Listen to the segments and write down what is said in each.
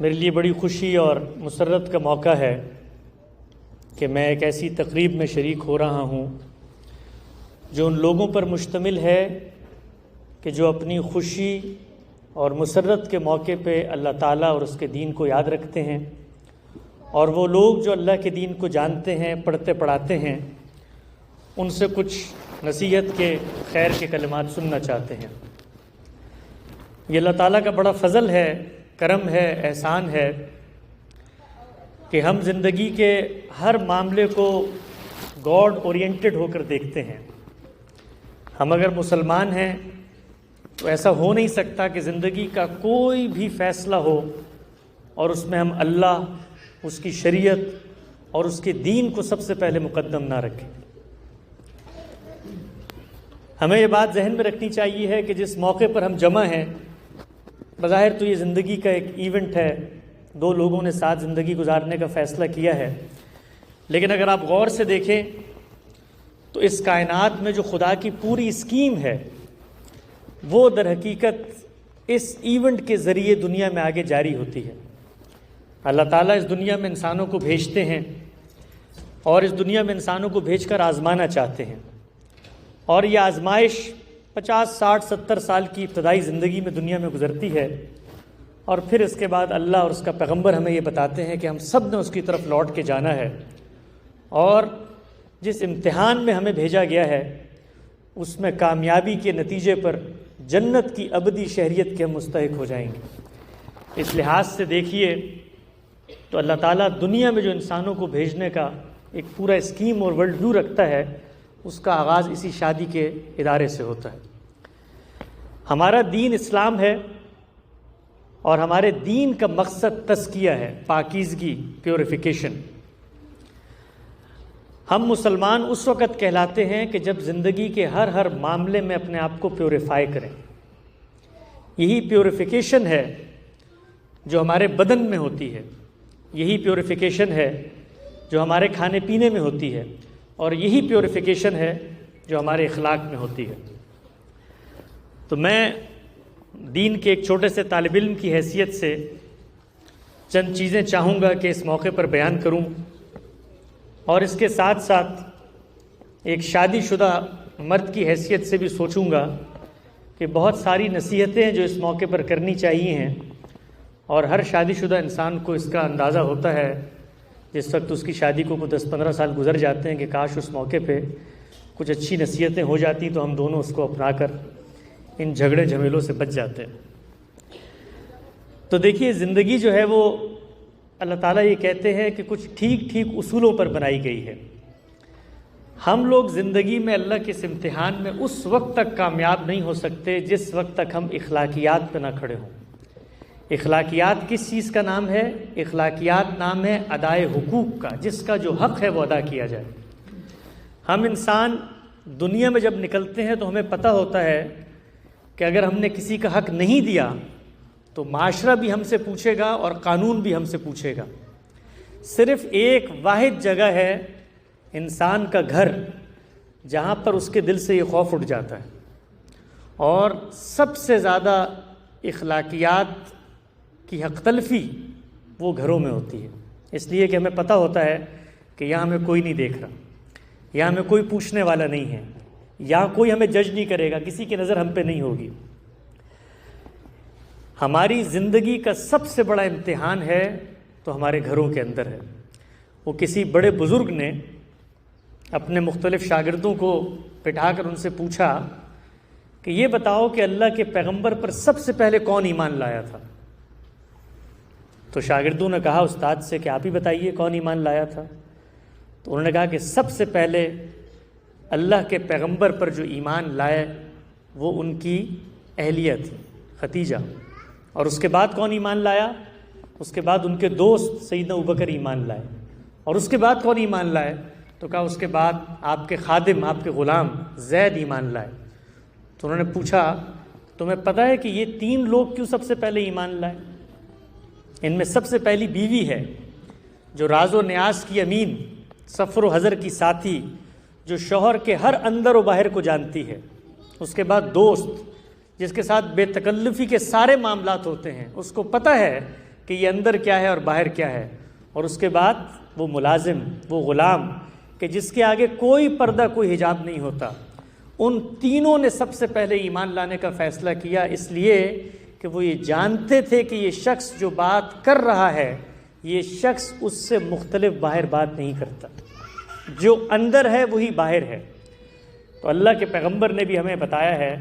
میرے لیے بڑی خوشی اور مسرت کا موقع ہے کہ میں ایک ایسی تقریب میں شریک ہو رہا ہوں جو ان لوگوں پر مشتمل ہے کہ جو اپنی خوشی اور مسرت کے موقع پہ اللہ تعالیٰ اور اس کے دین کو یاد رکھتے ہیں، اور وہ لوگ جو اللہ کے دین کو جانتے ہیں، پڑھتے پڑھاتے ہیں، ان سے کچھ نصیحت کے خیر کے کلمات سننا چاہتے ہیں۔ یہ اللہ تعالیٰ کا بڑا فضل ہے، کرم ہے، احسان ہے کہ ہم زندگی کے ہر معاملے کو گاڈ اورینٹڈ ہو کر دیکھتے ہیں۔ ہم اگر مسلمان ہیں تو ایسا ہو نہیں سکتا کہ زندگی کا کوئی بھی فیصلہ ہو اور اس میں ہم اللہ، اس کی شریعت اور اس کے دین کو سب سے پہلے مقدم نہ رکھیں۔ ہمیں یہ بات ذہن میں رکھنی چاہیے ہے کہ جس موقع پر ہم جمع ہیں، بظاہر تو یہ زندگی کا ایک ایونٹ ہے، دو لوگوں نے ساتھ زندگی گزارنے کا فیصلہ کیا ہے، لیکن اگر آپ غور سے دیکھیں تو اس کائنات میں جو خدا کی پوری اسکیم ہے وہ در حقیقت اس ایونٹ کے ذریعے دنیا میں آگے جاری ہوتی ہے۔ اللہ تعالیٰ اس دنیا میں انسانوں کو بھیجتے ہیں اور اس دنیا میں انسانوں کو بھیج کر آزمانا چاہتے ہیں، اور یہ آزمائش 50 60 70 سال کی ابتدائی زندگی میں دنیا میں گزرتی ہے، اور پھر اس کے بعد اللہ اور اس کا پیغمبر ہمیں یہ بتاتے ہیں کہ ہم سب نے اس کی طرف لوٹ کے جانا ہے، اور جس امتحان میں ہمیں بھیجا گیا ہے اس میں کامیابی کے نتیجے پر جنت کی ابدی شہریت کے ہم مستحق ہو جائیں گے۔ اس لحاظ سے دیکھیے تو اللہ تعالیٰ دنیا میں جو انسانوں کو بھیجنے کا ایک پورا اسکیم اور ورلڈ ویو رکھتا ہے، اس کا آغاز اسی شادی کے ادارے سے ہوتا ہے۔ ہمارا دین اسلام ہے، اور ہمارے دین کا مقصد تزکیہ ہے، پاکیزگی، پیوریفیکیشن۔ ہم مسلمان اس وقت کہلاتے ہیں کہ جب زندگی کے ہر معاملے میں اپنے آپ کو پیوریفائی کریں۔ یہی پیوریفیکیشن ہے جو ہمارے بدن میں ہوتی ہے، یہی پیوریفیکیشن ہے جو ہمارے کھانے پینے میں ہوتی ہے، اور یہی پیوریفیکیشن ہے جو ہمارے اخلاق میں ہوتی ہے۔ تو میں دین کے ایک چھوٹے سے طالب علم کی حیثیت سے چند چیزیں چاہوں گا کہ اس موقع پر بیان کروں، اور اس کے ساتھ ساتھ ایک شادی شدہ مرد کی حیثیت سے بھی سوچوں گا کہ بہت ساری نصیحتیں جو اس موقع پر کرنی چاہیے ہیں، اور ہر شادی شدہ انسان کو اس کا اندازہ ہوتا ہے جس وقت اس کی شادی کو 10-15 سال گزر جاتے ہیں کہ کاش اس موقع پہ کچھ اچھی نصیحتیں ہو جاتی تو ہم دونوں اس کو اپنا کر ان جھگڑے جھمیلوں سے بچ جاتے ہیں۔ تو دیکھیے، زندگی جو ہے وہ اللہ تعالیٰ یہ کہتے ہیں کہ کچھ ٹھیک اصولوں پر بنائی گئی ہے۔ ہم لوگ زندگی میں اللہ کے اس امتحان میں اس وقت تک کامیاب نہیں ہو سکتے جس وقت تک ہم اخلاقیات پہ نہ کھڑے ہوں۔ اخلاقیات کس چیز کا نام ہے؟ اخلاقیات نام ہے ادائے حقوق کا، جس کا جو حق ہے وہ ادا کیا جائے۔ ہم انسان دنیا میں جب نکلتے ہیں تو ہمیں پتہ ہوتا ہے کہ اگر ہم نے کسی کا حق نہیں دیا تو معاشرہ بھی ہم سے پوچھے گا اور قانون بھی ہم سے پوچھے گا۔ صرف ایک واحد جگہ ہے انسان کا گھر جہاں پر اس کے دل سے یہ خوف اٹھ جاتا ہے، اور سب سے زیادہ اخلاقیات کی حق تلفی وہ گھروں میں ہوتی ہے، اس لیے کہ ہمیں پتہ ہوتا ہے کہ یہاں ہمیں کوئی نہیں دیکھ رہا، یہاں ہمیں کوئی پوچھنے والا نہیں ہے، یہاں کوئی ہمیں جج نہیں کرے گا، کسی کی نظر ہم پہ نہیں ہوگی۔ ہماری زندگی کا سب سے بڑا امتحان ہے تو ہمارے گھروں کے اندر ہے۔ وہ کسی بڑے بزرگ نے اپنے مختلف شاگردوں کو بٹھا کر ان سے پوچھا کہ یہ بتاؤ کہ اللہ کے پیغمبر پر سب سے پہلے کون ایمان لایا تھا؟ تو شاگردوں نے کہا استاد سے کہ آپ ہی بتائیے کون ایمان لایا تھا؟ تو انہوں نے کہا کہ سب سے پہلے اللہ کے پیغمبر پر جو ایمان لائے وہ ان کی اہلیہ تھی، خدیجہ، اور اس کے بعد کون ایمان لایا؟ اس کے بعد ان کے دوست سیدنا ابوبکر ایمان لائے، اور اس کے بعد کون ایمان لائے؟ تو کہا اس کے بعد آپ کے خادم، آپ کے غلام زید ایمان لائے۔ تو انہوں نے پوچھا تمہیں پتہ ہے کہ یہ 3 لوگ کیوں سب سے پہلے ایمان لائے؟ ان میں سب سے پہلی بیوی ہے جو راز و نیاز کی امین، سفر و حضر کی ساتھی، جو شوہر کے ہر اندر و باہر کو جانتی ہے۔ اس کے بعد دوست، جس کے ساتھ بے تکلفی کے سارے معاملات ہوتے ہیں، اس کو پتہ ہے کہ یہ اندر کیا ہے اور باہر کیا ہے، اور اس کے بعد وہ ملازم، وہ غلام کہ جس کے آگے کوئی پردہ، کوئی حجاب نہیں ہوتا، ان تینوں نے سب سے پہلے ایمان لانے کا فیصلہ کیا، اس لیے کہ وہ یہ جانتے تھے کہ یہ شخص جو بات کر رہا ہے یہ شخص اس سے مختلف باہر بات نہیں کرتا، جو اندر ہے وہی باہر ہے۔ تو اللہ کے پیغمبر نے بھی ہمیں بتایا ہے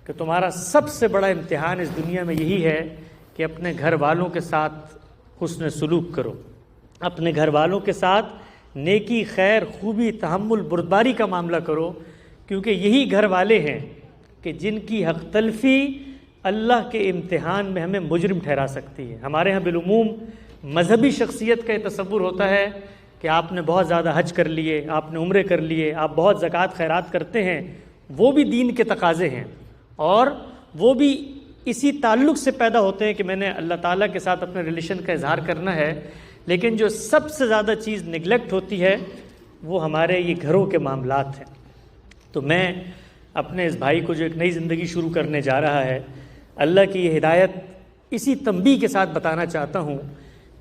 کہ تمہارا سب سے بڑا امتحان اس دنیا میں یہی ہے کہ اپنے گھر والوں کے ساتھ حسن سلوک کرو، اپنے گھر والوں کے ساتھ نیکی، خیر، خوبی، تحمل، بردباری کا معاملہ کرو، کیونکہ یہی گھر والے ہیں کہ جن کی حق تلفی اللہ کے امتحان میں ہمیں مجرم ٹھہرا سکتی ہے۔ ہمارے ہاں بالعموم مذہبی شخصیت کا یہ تصور ہوتا ہے کہ آپ نے بہت زیادہ حج کر لیے، آپ نے عمرے کر لیے، آپ بہت زکوٰۃ خیرات کرتے ہیں، وہ بھی دین کے تقاضے ہیں اور وہ بھی اسی تعلق سے پیدا ہوتے ہیں کہ میں نے اللہ تعالیٰ کے ساتھ اپنے ریلیشن کا اظہار کرنا ہے، لیکن جو سب سے زیادہ چیز نگلیکٹ ہوتی ہے وہ ہمارے یہ گھروں کے معاملات ہیں۔ تو میں اپنے اس بھائی کو جو ایک نئی زندگی شروع کرنے جا رہا ہے، اللہ کی یہ ہدایت اسی تنبیہ کے ساتھ بتانا چاہتا ہوں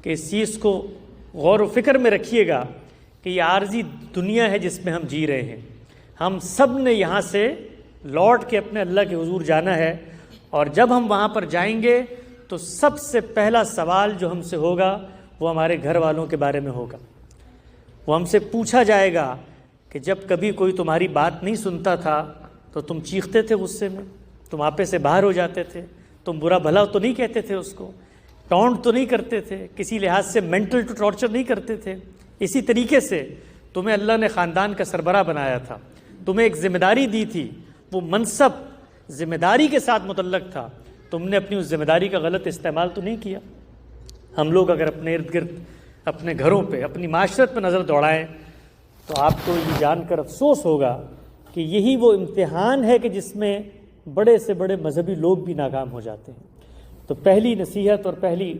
کہ اس چیز کو غور و فکر میں رکھیے گا کہ یہ عارضی دنیا ہے جس میں ہم جی رہے ہیں، ہم سب نے یہاں سے لوٹ کے اپنے اللہ کے حضور جانا ہے، اور جب ہم وہاں پر جائیں گے تو سب سے پہلا سوال جو ہم سے ہوگا وہ ہمارے گھر والوں کے بارے میں ہوگا۔ وہ ہم سے پوچھا جائے گا کہ جب کبھی کوئی تمہاری بات نہیں سنتا تھا تو تم چیختے تھے غصے میں، تم آپے سے باہر ہو جاتے تھے، تم برا بھلا تو نہیں کہتے تھے، اس کو ٹونٹ تو نہیں کرتے تھے، کسی لحاظ سے مینٹل ٹارچر نہیں کرتے تھے۔ اسی طریقے سے تمہیں اللہ نے خاندان کا سربراہ بنایا تھا، تمہیں ایک ذمہ داری دی تھی، وہ منصب ذمہ داری کے ساتھ متعلق تھا، تم نے اپنی اس ذمہ داری کا غلط استعمال تو نہیں کیا۔ ہم لوگ اگر اپنے ارد گرد، اپنے گھروں پہ، اپنی معاشرت پہ نظر دوڑائیں تو آپ کو یہ جان کر افسوس ہوگا کہ یہی وہ امتحان ہے کہ جس میں بڑے سے بڑے مذہبی لوگ بھی ناکام ہو جاتے ہیں۔ تو پہلی نصیحت اور پہلی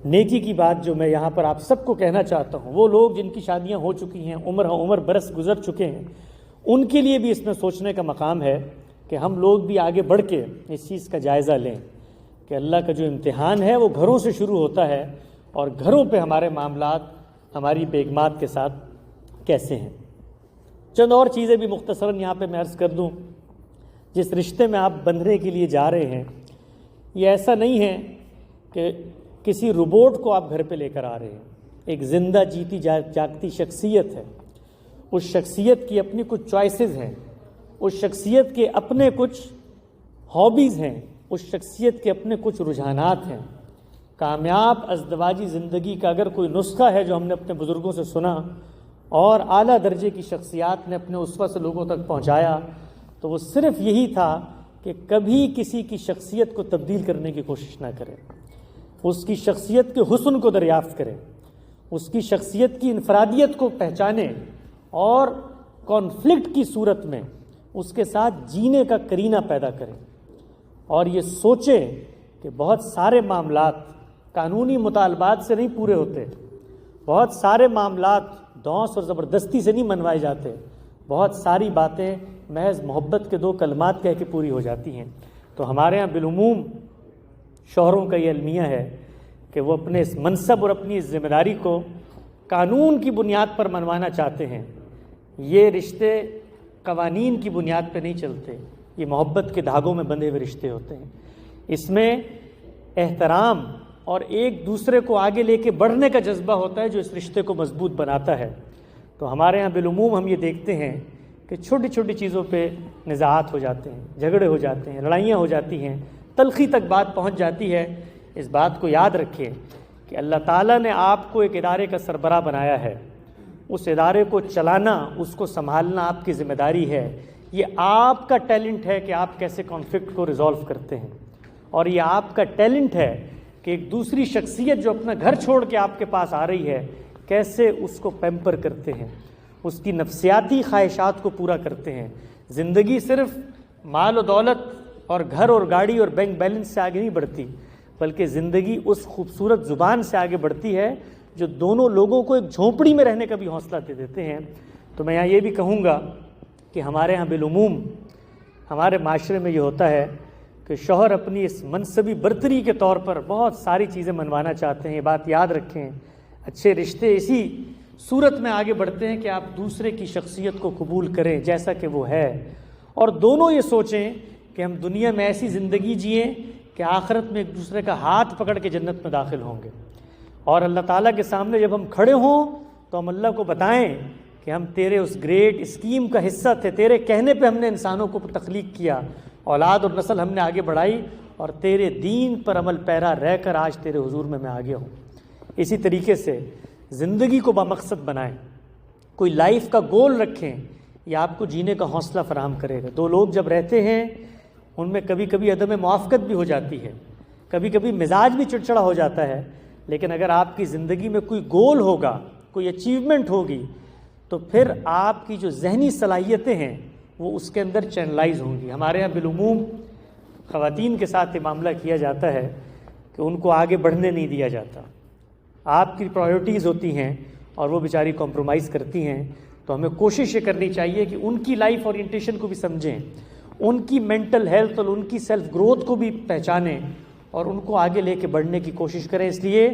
نیکی کی بات جو میں یہاں پر آپ سب کو کہنا چاہتا ہوں، وہ لوگ جن کی شادیاں ہو چکی ہیں، عمر برس گزر چکے ہیں، ان کے لیے بھی اس میں سوچنے کا مقام ہے کہ ہم لوگ بھی آگے بڑھ کے اس چیز کا جائزہ لیں کہ اللہ کا جو امتحان ہے وہ گھروں سے شروع ہوتا ہے، اور گھروں پہ ہمارے معاملات ہماری بیگمات کے ساتھ کیسے ہیں۔ چند اور چیزیں بھی مختصراً یہاں پہ میں عرض کر دوں۔ جس رشتے میں آپ بندھنے کے لیے جا رہے ہیں، یہ ایسا نہیں ہے کہ کسی روبوٹ کو آپ گھر پہ لے کر آ رہے ہیں، ایک زندہ جیتی جاگتی شخصیت ہے، اس شخصیت کی اپنی کچھ چوائسز ہیں، اس شخصیت کے اپنے کچھ ہابیز ہیں، اس شخصیت کے اپنے کچھ رجحانات ہیں۔ کامیاب ازدواجی زندگی کا اگر کوئی نسخہ ہے جو ہم نے اپنے بزرگوں سے سنا اور اعلیٰ درجے کی شخصیات نے اپنے اسوہ سے لوگوں تک پہنچایا، تو وہ صرف یہی تھا کہ کبھی کسی کی شخصیت کو تبدیل کرنے کی کوشش نہ کریں، اس کی شخصیت کے حسن کو دریافت کریں، اس کی شخصیت کی انفرادیت کو پہچانیں، اور کانفلکٹ کی صورت میں اس کے ساتھ جینے کا قرینہ پیدا کریں، اور یہ سوچیں کہ بہت سارے معاملات قانونی مطالبات سے نہیں پورے ہوتے، بہت سارے معاملات دھونس اور زبردستی سے نہیں منوائے جاتے، بہت ساری باتیں محض محبت کے دو کلمات کہہ کے پوری ہو جاتی ہیں۔ تو ہمارے ہاں بالعموم شوہروں کا یہ المیہ ہے کہ وہ اپنے اس منصب اور اپنی اس ذمہ داری کو قانون کی بنیاد پر منوانا چاہتے ہیں۔ یہ رشتے قوانین کی بنیاد پہ نہیں چلتے، یہ محبت کے دھاگوں میں بندھے ہوئے رشتے ہوتے ہیں۔ اس میں احترام اور ایک دوسرے کو آگے لے کے بڑھنے کا جذبہ ہوتا ہے جو اس رشتے کو مضبوط بناتا ہے۔ تو ہمارے یہاں بالعموم ہم یہ دیکھتے ہیں کہ چھوٹی چھوٹی چیزوں پہ نزاعات ہو جاتے ہیں، جھگڑے ہو جاتے ہیں، لڑائیاں ہو جاتی ہیں، تلخی تک بات پہنچ جاتی ہے۔ اس بات کو یاد رکھیں کہ اللہ تعالیٰ نے آپ کو ایک ادارے کا سربراہ بنایا ہے، اس ادارے کو چلانا، اس کو سنبھالنا آپ کی ذمہ داری ہے۔ یہ آپ کا ٹیلنٹ ہے کہ آپ کیسے کانفلکٹ کو ریزالو کرتے ہیں، اور یہ آپ کا ٹیلنٹ ہے کہ ایک دوسری شخصیت جو اپنا گھر چھوڑ کے آپ کے پاس آ رہی ہے کیسے اس کو پیمپر کرتے ہیں، اس کی نفسیاتی خواہشات کو پورا کرتے ہیں۔ زندگی صرف مال و دولت اور گھر اور گاڑی اور بینک بیلنس سے آگے نہیں بڑھتی، بلکہ زندگی اس خوبصورت زبان سے آگے بڑھتی ہے جو دونوں لوگوں کو ایک جھونپڑی میں رہنے کا بھی حوصلہ دے دیتے ہیں۔ تو میں یہاں یہ بھی کہوں گا کہ ہمارے ہاں بالعموم ہمارے معاشرے میں یہ ہوتا ہے کہ کہ شوہر اپنی اس منصبی برتری کے طور پر بہت ساری چیزیں منوانا چاہتے ہیں. یہ بات یاد رکھیں، اچھے رشتے اسی صورت میں آگے بڑھتے ہیں کہ آپ دوسرے کی شخصیت کو قبول کریں جیسا کہ وہ ہے، اور دونوں یہ سوچیں کہ ہم دنیا میں ایسی زندگی جئیں کہ آخرت میں ایک دوسرے کا ہاتھ پکڑ کے جنت میں داخل ہوں گے، اور اللہ تعالیٰ کے سامنے جب ہم کھڑے ہوں تو ہم اللہ کو بتائیں کہ ہم تیرے اس گریٹ اسکیم کا حصہ تھے، تیرے کہنے پہ ہم نے انسانوں کو تخلیق کیا، اولاد اور نسل ہم نے آگے بڑھائی، اور تیرے دین پر عمل پیرا رہ کر آج تیرے حضور میں آگے ہوں. اسی طریقے سے زندگی کو بامقصد بنائیں، کوئی لائف کا گول رکھیں، یہ آپ کو جینے کا حوصلہ فراہم کرے گا. دو لوگ جب رہتے ہیں ان میں کبھی کبھی عدم موافقت بھی ہو جاتی ہے، کبھی کبھی مزاج بھی چڑچڑا ہو جاتا ہے، لیکن اگر آپ کی زندگی میں کوئی گول ہوگا، کوئی اچیومنٹ ہوگی، تو پھر آپ کی جو ذہنی صلاحیتیں ہیں وہ اس کے اندر چینلائز ہوں گی. ہمارے یہاں بالعموم خواتین کے ساتھ یہ معاملہ کیا جاتا ہے کہ ان کو آگے بڑھنے نہیں دیا جاتا. آپ کی پرائیورٹیز ہوتی ہیں اور وہ بیچاری کمپرومائز کرتی ہیں، تو ہمیں کوشش یہ کرنی چاہیے کہ ان کی لائف اورینٹیشن کو بھی سمجھیں، ان کی مینٹل ہیلتھ اور ان کی سیلف گروتھ کو بھی پہچانیں اور ان کو آگے لے کے بڑھنے کی کوشش کریں، اس لیے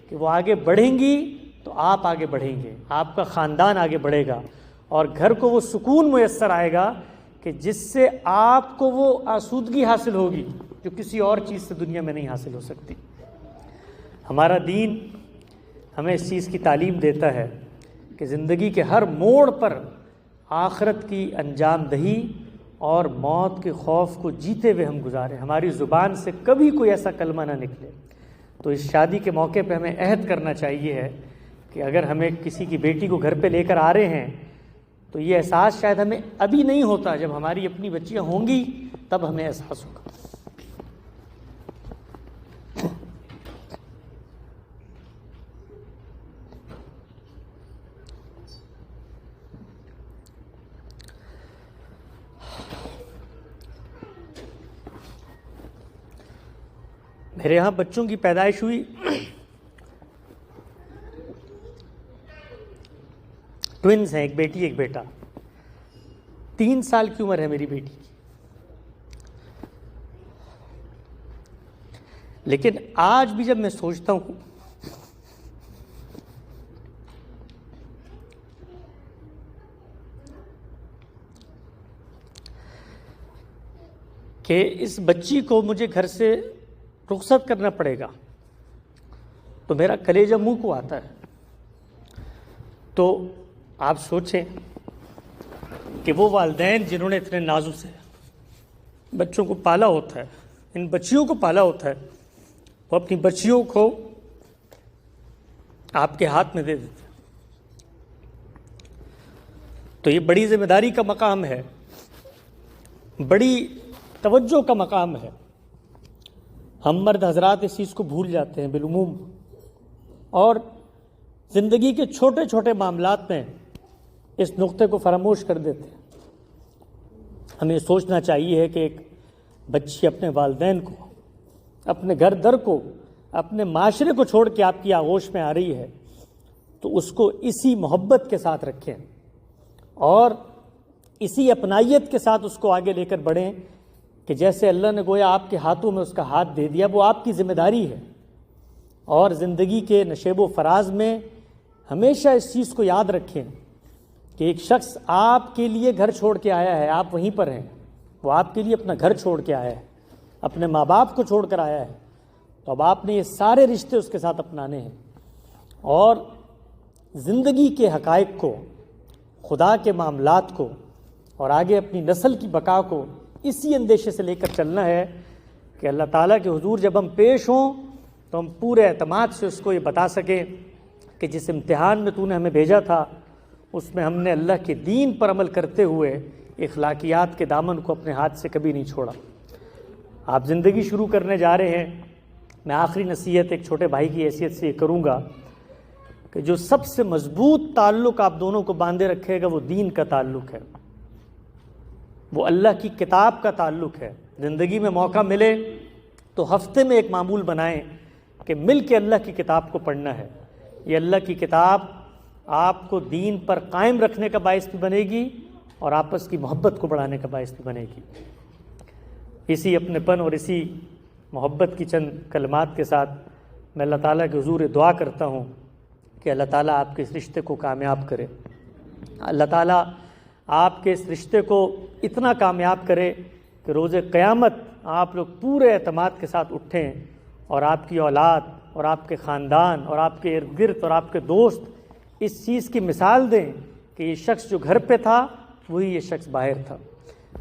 کہ وہ آگے بڑھیں گی تو آپ آگے بڑھیں گے، آپ کا خاندان آگے بڑھے گا، اور گھر کو وہ سکون میسر آئے گا کہ جس سے آپ کو وہ آسودگی حاصل ہوگی جو کسی اور چیز سے دنیا میں نہیں حاصل ہو سکتی. ہمارا دین ہمیں اس چیز کی تعلیم دیتا ہے کہ زندگی کے ہر موڑ پر آخرت کی انجام دہی اور موت کے خوف کو جیتے ہوئے ہم گزاریں، ہماری زبان سے کبھی کوئی ایسا کلمہ نہ نکلے. تو اس شادی کے موقع پہ ہمیں عہد کرنا چاہیے ہے کہ اگر ہمیں کسی کی بیٹی کو گھر پہ لے کر آ رہے ہیں تو یہ احساس شاید ہمیں ابھی نہیں ہوتا، جب ہماری اپنی بچیاں ہوں گی تب ہمیں احساس ہوگا. میرے یہاں بچوں کی پیدائش ہوئی، ٹوئنز ہیں، ایک بیٹی ایک بیٹا. 3 سال کی عمر ہے میری بیٹی کی، لیکن آج بھی جب میں سوچتا ہوں کہ اس بچی کو مجھے گھر سے رخصت کرنا پڑے گا تو میرا کلیجہ منہ کو آتا ہے. تو آپ سوچیں کہ وہ والدین جنہوں نے اتنے نازوں سے بچوں کو پالا ہوتا ہے، ان بچیوں کو پالا ہوتا ہے، وہ اپنی بچیوں کو آپ کے ہاتھ میں دے دیتے ہیں. تو یہ بڑی ذمہ داری کا مقام ہے، بڑی توجہ کا مقام ہے. ہم مرد حضرات اس چیز کو بھول جاتے ہیں بالعموم، اور زندگی کے چھوٹے چھوٹے معاملات میں اس نقطے کو فراموش کر دیتے ہیں. ہمیں سوچنا چاہیے کہ ایک بچی اپنے والدین کو، اپنے گھر در کو، اپنے معاشرے کو چھوڑ کے آپ کی آغوش میں آ رہی ہے تو اس کو اسی محبت کے ساتھ رکھیں اور اسی اپنائیت کے ساتھ اس کو آگے لے کر بڑھیں کہ جیسے اللہ نے گویا آپ کے ہاتھوں میں اس کا ہاتھ دے دیا، وہ آپ کی ذمہ داری ہے. اور زندگی کے نشیب و فراز میں ہمیشہ اس چیز کو یاد رکھیں کہ ایک شخص آپ کے لیے گھر چھوڑ کے آیا ہے، آپ وہیں پر ہیں، وہ آپ کے لیے اپنا گھر چھوڑ کے آیا ہے، اپنے ماں باپ کو چھوڑ کر آیا ہے. تو اب آپ نے یہ سارے رشتے اس کے ساتھ اپنانے ہیں اور زندگی کے حقائق کو، خدا کے معاملات کو اور آگے اپنی نسل کی بقا کو اسی اندیشے سے لے کر چلنا ہے کہ اللہ تعالیٰ کے حضور جب ہم پیش ہوں تو ہم پورے اعتماد سے اس کو یہ بتا سکیں کہ جس امتحان میں تو نے ہمیں بھیجا تھا اس میں ہم نے اللہ کے دین پر عمل کرتے ہوئے اخلاقیات کے دامن کو اپنے ہاتھ سے کبھی نہیں چھوڑا. آپ زندگی شروع کرنے جا رہے ہیں، میں آخری نصیحت ایک چھوٹے بھائی کی حیثیت سے یہ کروں گا کہ جو سب سے مضبوط تعلق آپ دونوں کو باندھے رکھے گا وہ دین کا تعلق ہے، وہ اللہ کی کتاب کا تعلق ہے. زندگی میں موقع ملے تو ہفتے میں ایک معمول بنائیں کہ مل کے اللہ کی کتاب کو پڑھنا ہے. یہ اللہ کی کتاب آپ کو دین پر قائم رکھنے کا باعث بھی بنے گی اور آپس کی محبت کو بڑھانے کا باعث بھی بنے گی. اسی اپنے پن اور اسی محبت کی چند کلمات کے ساتھ میں اللہ تعالیٰ کے حضور دعا کرتا ہوں کہ اللہ تعالیٰ آپ کے اس رشتے کو کامیاب کرے، اللہ تعالیٰ آپ کے اس رشتے کو اتنا کامیاب کرے کہ روز قیامت آپ لوگ پورے اعتماد کے ساتھ اٹھیں اور آپ کی اولاد اور آپ کے خاندان اور آپ کے ارد گرد اور آپ کے دوست اس چیز کی مثال دیں کہ یہ شخص جو گھر پہ تھا وہی یہ شخص باہر تھا۔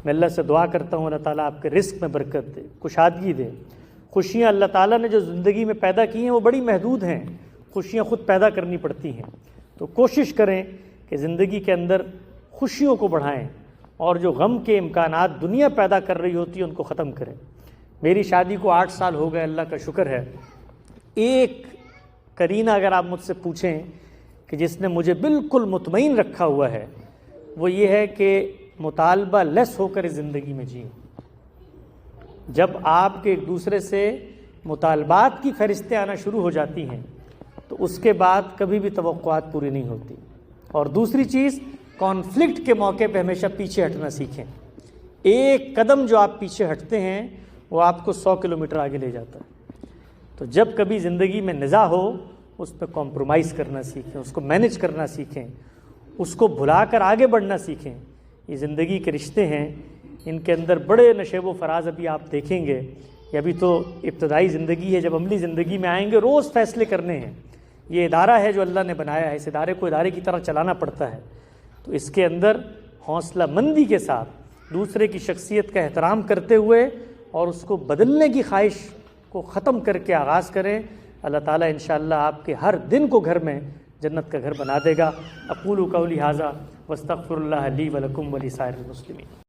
میں اللہ سے دعا کرتا ہوں اللہ تعالیٰ آپ کے رزق میں برکت دے، کشادگی دے۔ خوشیاں اللہ تعالیٰ نے جو زندگی میں پیدا کی ہیں وہ بڑی محدود ہیں، خوشیاں خود پیدا کرنی پڑتی ہیں، تو کوشش کریں کہ زندگی کے اندر خوشیوں کو بڑھائیں اور جو غم کے امکانات دنیا پیدا کر رہی ہوتی ہے ان کو ختم کریں۔ میری شادی کو 8 سال ہو گئے، اللہ کا شکر ہے۔ ایک کرینہ اگر آپ مجھ سے پوچھیں کہ جس نے مجھے بالکل مطمئن رکھا ہوا ہے وہ یہ ہے کہ مطالبہ لیس ہو کر زندگی میں جئیں۔ جب آپ کے ایک دوسرے سے مطالبات کی فہرستیں آنا شروع ہو جاتی ہیں تو اس کے بعد کبھی بھی توقعات پوری نہیں ہوتی۔ اور دوسری چیز، کانفلکٹ کے موقع پہ ہمیشہ پیچھے ہٹنا سیکھیں۔ ایک قدم جو آپ پیچھے ہٹتے ہیں وہ آپ کو 100 کلومیٹر آگے لے جاتا ہے۔ تو جب کبھی زندگی میں نزاع ہو اس پہ کمپرومائز کرنا سیکھیں، اس کو مینج کرنا سیکھیں، اس کو بھلا کر آگے بڑھنا سیکھیں۔ یہ زندگی کے رشتے ہیں، ان کے اندر بڑے نشیب و فراز ابھی آپ دیکھیں گے۔ یہ ابھی تو ابتدائی زندگی ہے، جب عملی زندگی میں آئیں گے روز فیصلے کرنے ہیں۔ یہ ادارہ ہے جو اللہ نے بنایا ہے، اس ادارے کو ادارے کی طرح چلانا پڑتا ہے، تو اس کے اندر حوصلہ مندی کے ساتھ دوسرے کی شخصیت کا احترام کرتے ہوئے اور اس کو بدلنے کی خواہش کو ختم کر کے آغاز کریں۔ اللہ تعالیٰ انشاءاللہ آپ کے ہر دن کو گھر میں جنت کا گھر بنا دے گا۔ اقول قولی ھذا واستغفر اللہ لی ولکم ولسائر المسلمین۔